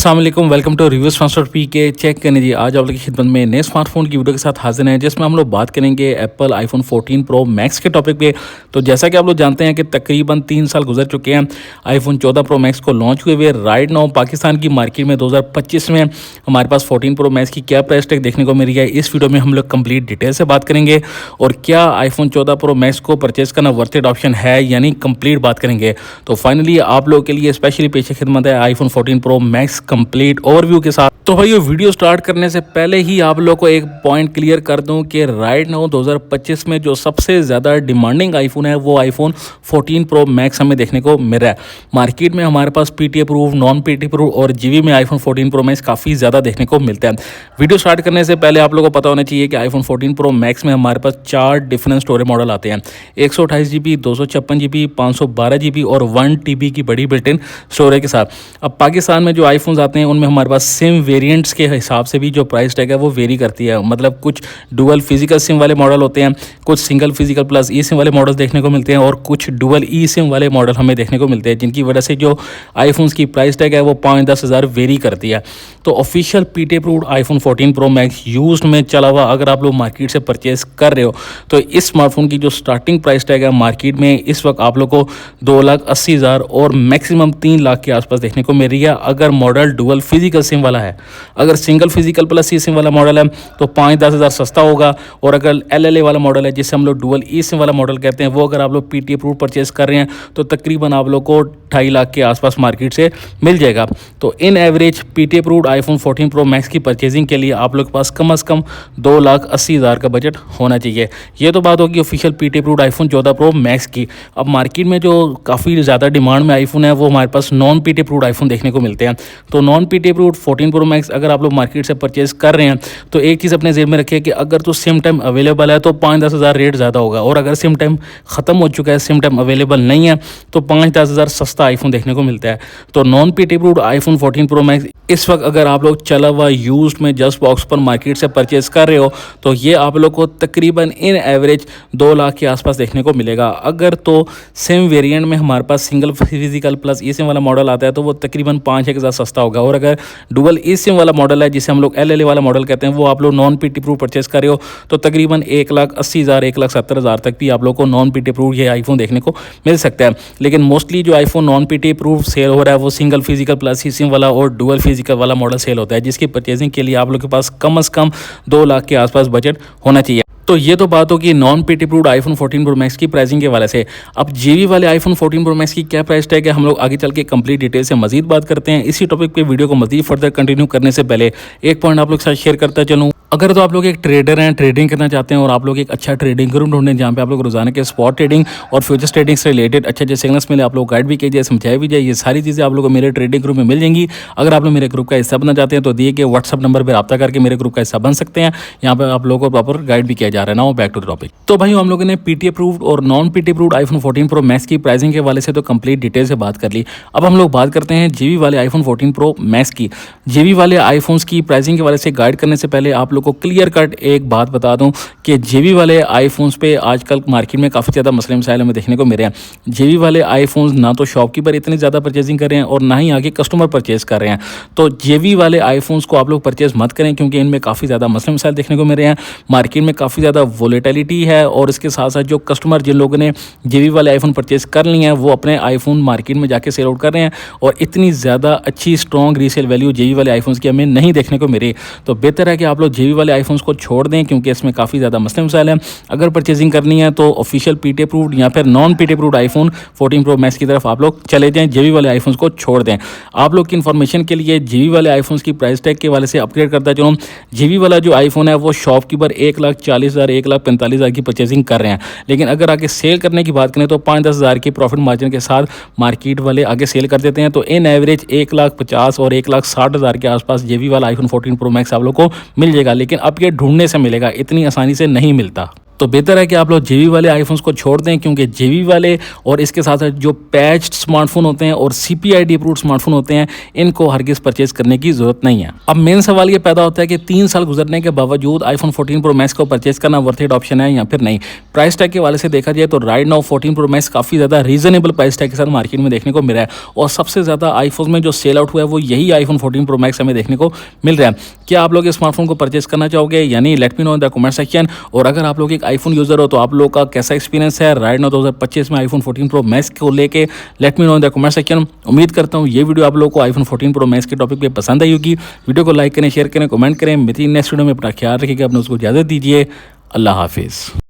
अस्सलाम वालेकुम, welcome to reviews transfer P K. Check करने जी, आज आप लोग की खिदमत में नए स्मार्टफोन की वीडियो के साथ हाजिर हैं, जिसमें हम लोग बात करेंगे एप्पल आईफोन 14 प्रो मैक्स के टॉपिक पे। तो जैसा कि आप लोग जानते हैं कि तकरीबन 3 साल गुजर चुके हैं आईफोन 14 प्रो मैक्स को लॉन्च हुए हुए। राइट नाउ पाकिस्तान की मार्केट में 2025 में हमारे पास 14 प्रो मैक्स की क्या प्राइस टैग देखने को मिल रही है, इस वीडियो में हम लोग कंप्लीट डिटेल से बात करेंगे। और क्या आईफोन 14 प्रो मैक्स को परचेज करना वर्थ ऑप्शन है, यानी कंप्लीट बात करेंगे। तो फाइनली आप लोगों के लिए स्पेशली पेश खिदमत है iPhone 14 pro max complete overview के साथ। तो भाई ये वीडियो स्टार्ट करने से पहले ही आप लोग को एक पॉइंट क्लियर कर दूं कि राइट नाउ 2025 में जो सबसे ज़्यादा डिमांडिंग आईफोन है वो आईफोन 14 प्रो मैक्स हमें देखने को मिल रहा है। मार्केट में हमारे पास P T approve, non PT approve और जीवी में आईफोन 14 प्रो मैक्स काफ़ी ज़्यादा देखने को मिलता है। वीडियो स्टार्ट करने से पहले आप लोगों को पता होना चाहिए कि आईफोन 14 प्रो मैक्स में हमारे पास 4 डिफरेंट स्टोरेज मॉडल आते हैं। 128 GB, 256 GB, 512 GB और 1 TB की बड़ी बिल्ट इन स्टोरेज के साथ। अब पाकिस्तान में जो आईफोन्स आते हैं उनमें हमारे पास सिम वेरिएंट्स के हिसाब से भी जो प्राइस टैग है वो वेरी करती है। मतलब कुछ डुअल फिजिकल सिम वाले मॉडल होते हैं, कुछ single physical plus e SIM वाले मॉडल देखने को मिलते हैं और कुछ डुअल ई सिम वाले मॉडल हमें देखने को मिलते हैं, जिनकी वजह से जो आईफोन्स की प्राइस टैग है वो 5-10 हज़ार वेरी करती है। तो official PT approved iPhone 14 pro max used में चला हुआ अगर आप लोग मार्केट से परचेज कर रहे हो तो इस स्मार्टफोन की जो स्टार्टिंग प्राइस टैग है मार्केट में इस वक्त आप लोग को 2,80,000 और मैक्सिमम 3 लाख के आसपास देखने को मिल रही है अगर मॉडल डुअल फिजिकल सिम वाला है। अगर single physical plus e SIM वाला मॉडल है तो 5-10 हज़ार सस्ता होगा। और अगर LLA वाला मॉडल है जिससे हम लोग डुअल ई सिम वाला मॉडल कहते हैं, वो अगर आप लोग पीटी अप्रूव परचेज कर रहे हैं तो तकरीबन आप लोग को 2.5 लाख के आसपास मार्केट से मिल जाएगा। तो इन average PT approved iPhone 14 pro max की परचेजिंग के लिए आप लोग के पास कम से कम 2,80,000 का बजट होना चाहिए। ये तो बात होगी official PT approved iPhone 14 pro max की। अब मार्केट में जो काफ़ी ज़्यादा डिमांड में आईफोन है वो हमारे पास नॉन पीटी अप्रूव्ड आईफोन देखने को मिलते हैं। तो non PT approved 14 pro max अगर आप लोग मार्केट से परचेज कर रहे हैं तो एक चीज़ अपने जेब में रखिए कि अगर तो सिम टाइम अवेलेबल है तो 5-10 हज़ार रेट ज़्यादा होगा, और अगर सिम टाइम ख़त्म हो चुका है, सिम टाइम अवेलेबल नहीं है, तो 5-10 हज़ार सस्ता आईफोन देखने को मिलता है। तो non PT approved iPhone 14 pro max इस वक्त अगर आप लोग चला हुआ यूज्ड में जस्ट बॉक्स पर मार्केट से परचेज कर रहे हो तो ये आप लोग को तकरीबन इन एवरेज 2 लाख के आसपास देखने को मिलेगा। अगर तो सिम वेरिएंट में हमारे पास single physical plus e SIM वाला मॉडल आता है तो वो तकरीबन 5-6 हज़ार सस्ता होगा। और अगर डुअल ई सिम वाला मॉडल है जिसे हम लोग LLA वाला मॉडल कहते हैं, वो आप लोग नॉन पीटी अप्रूव परचेज कर रहे हो तो तकरीबन 1,80,000 1,70,000 तक भी आप लोग को नॉन पीटी अप्रूव ये आईफोन देखने को मिल सकता है। लेकिन मोस्टली जो iPhone non PT approve sale हो रहा है वो single physical plus e SIM वाला और डुअल फिजिकल वाला मॉडल सेल होता है, जिसकी परचेजिंग के लिए आप लोग के पास कम से कम 2 लाख के आसपास बजट होना चाहिए। तो ये तो बात होगी non PT approved iPhone 14 pro max की प्राइसिंग के वाले से। अब जीवी वाले आईफोन 14 प्रो मैक्स की क्या प्राइस टैग है, हम लोग आगे चल के कंप्लीट डिटेल से मजीद बात करते हैं। इसी टॉपिक पे वीडियो को मजीद फर्दर कंटिन्यू करने से पहले एक पॉइंट आप लोग के साथ शेयर करता चलूँ। अगर तो आप लोग एक ट्रेडर हैं, ट्रेडिंग करना चाहते हैं और आप लोग एक अच्छा ट्रेडिंग ग्रुप ढूंढें हैं जहाँ पे आप लोग रोजाना के स्पॉट ट्रेडिंग और फ्यूचर्स ट्रेडिंग से रिलेटेड अच्छे अच्छे सिग्नल्स मिले, आप लोग गाइड भी कीजिए, समझाई भी जाए, ये सारी चीज़ें आप लोग को मेरे ट्रेडिंग ग्रुप में मिल जाएंगी। अगर आप लोग मेरे ग्रुप का हिस्सा बनना चाहते हैं तो दिए गए व्हाट्सअप नंबर पर रब्ता करके मेरे ग्रुप का हिस्सा बन सकते हैं। यहाँ पर आप लोगों को प्रॉपर गाइड भी किया जा रहा है ना। Back to the topic. तो भाई हम लोगों ने पीटी अप्रूव्ड और non PT approved iPhone 14 pro max की प्राइसिंग के वाले से तो कंप्लीट डिटेल से बात कर ली। अब हम लोग बात करते हैं जीवी वाले आईफोन 14 प्रो मैक्स की। जीवी वाले आईफोन्स की प्राइसिंग के वाले से गाइड करने से पहले आप लोग को क्लियर कट एक बात बता दूं कि जीवी वाले आईफोन्स पे आजकल मार्केट में काफ़ी ज़्यादा मसले मसाइल हमें देखने को मिल रहे हैं। जीवी वाले आईफोन्स ना तो शॉपकीपर इतनी ज़्यादा परचेजिंग कर रहे हैं और ना ही आगे कस्टमर परचेज कर रहे हैं। तो जीवी वाले आईफोन्स को आप लोग परचेज मत करें क्योंकि इनमें काफ़ी ज़्यादा मसले मसाइल देखने को मिल रहे हैं। मार्केट में काफ़ी ज़्यादा वोलेटिलिटी है और इसके साथ साथ जो कस्टमर जिन लोगों ने जीवी वाले आईफोन परचेज कर लिए हैं वो अपने आईफोन मार्केट में जाके सेल आउट कर रहे हैं और इतनी ज़्यादा अच्छी स्ट्रॉन्ग रीसेल वैल्यू जीवी वाले आईफोन्स की हमें नहीं देखने को मिली। तो बेहतर है कि आप लोग जीवी वाले आईफोन्स को छोड़ दें क्योंकि इसमें काफ़ी ज़्यादा मसले मसाइल हैं। अगर परचेजिंग करनी है तो ऑफिशियल पीटी अप्रूव्ड या फिर non PT approved iPhone 14 pro max की तरफ आप लोग चले जाएं, जीवी वाले आईफोन्स को छोड़ दें। आप लोग की इन्फॉर्मेशन के लिए जीवी वाले आईफोन्स की प्राइस टैग के वाले से अपग्रेड करता चलूँ। जीवी वाला जो आईफोन है वो शॉपकीपर 1,40,000 1,45,000 की परचेजिंग कर रहे हैं, लेकिन अगर आगे सेल करने की बात करें तो 5-10 हज़ार की प्रॉफिट मार्जिन के साथ मार्केट वाले आगे सेल कर देते हैं। तो इन एवरेज 1,50,000 और 1,60,000 के आसपास जीवी वाला आईफोन 14 प्रो मैक्स आप लोग को मिल जाएगा, लेकिन अब ये ढूंढने से मिलेगा, इतनी आसानी से नहीं मिलता। तो बेहतर है कि आप लोग जेबी वाले आईफोन्स को छोड़ दें, क्योंकि जेबी वाले और इसके साथ साथ जो पैच्ड स्मार्टफोन होते हैं और CPID अप्रूव्ड स्मार्टफोन होते हैं, इनको हरगिज़ परचेज करने की ज़रूरत नहीं है। अब मेन सवाल ये पैदा होता है कि 3 साल गुजरने के बावजूद आईफोन 14 प्रो मैक्स को परचेज करना वर्थ इट ऑप्शन है या फिर नहीं। प्राइस टैग के वाले से देखा जाए तो राइट नाउ 14 प्रो मैक्स काफ़ी ज़्यादा रीजनेबल प्राइस टैग के साथ मार्केट में देखने को मिल रहा है, और सबसे ज़्यादा आईफोन में जो सेल आउट हुआ है वो यही आईफोन 14 प्रो मैक्स हमें देखने को मिल रहा है। क्या आप लोग इस स्मार्टफोन को परचेज करना चाहोगे यानी let me know in the comment section. और अगर आप लोग एक आईफोन यूज़र हो तो आप लोग का कैसा एक्सपीरियंस है राइट नाउ 2025 में आईफोन 14 प्रो मैक्स को लेके, let me know in the comment section. उम्मीद करता हूँ ये वीडियो आप लोगों को आईफोन 14 प्रो मैक्स के टॉपिक पे पसंद आई होगी। वीडियो को लाइक करें, शेयर करें, कमेंट करें। मेरी नेक्स्ट वीडियो में अपना ख्याल रखिएगा, अपने उसको इजाज़त दीजिए। अल्लाह हाफिज़।